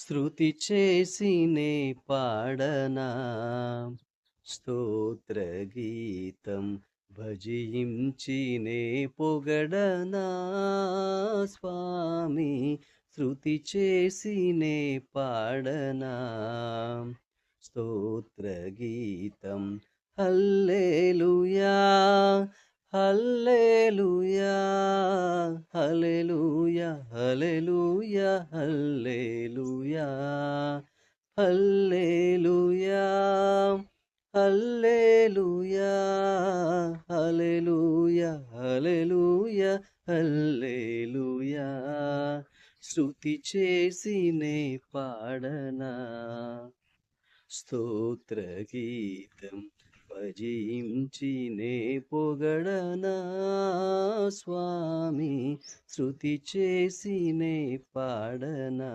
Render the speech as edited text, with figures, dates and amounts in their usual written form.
శృతి చేసినే పాడనా స్తోత్ర గీతం భజించినే పొగడనా స్వామి శృతి చేసినే పాడనా స్తోత్ర గీతం హల్లెలూయా హల్లెలూయా హల్లెలూయా హల్లెలూయా హల్లెలూయా హల్లెలూయా హల్లెలూయా హల్లెలూయా హల్లెలూయా హల్లెలూయా స్తుతి చేసినే పాడనా స్తోత్ర గీతం భజించినే పొగడనా స్వామి శృతి చేసినే పాడనా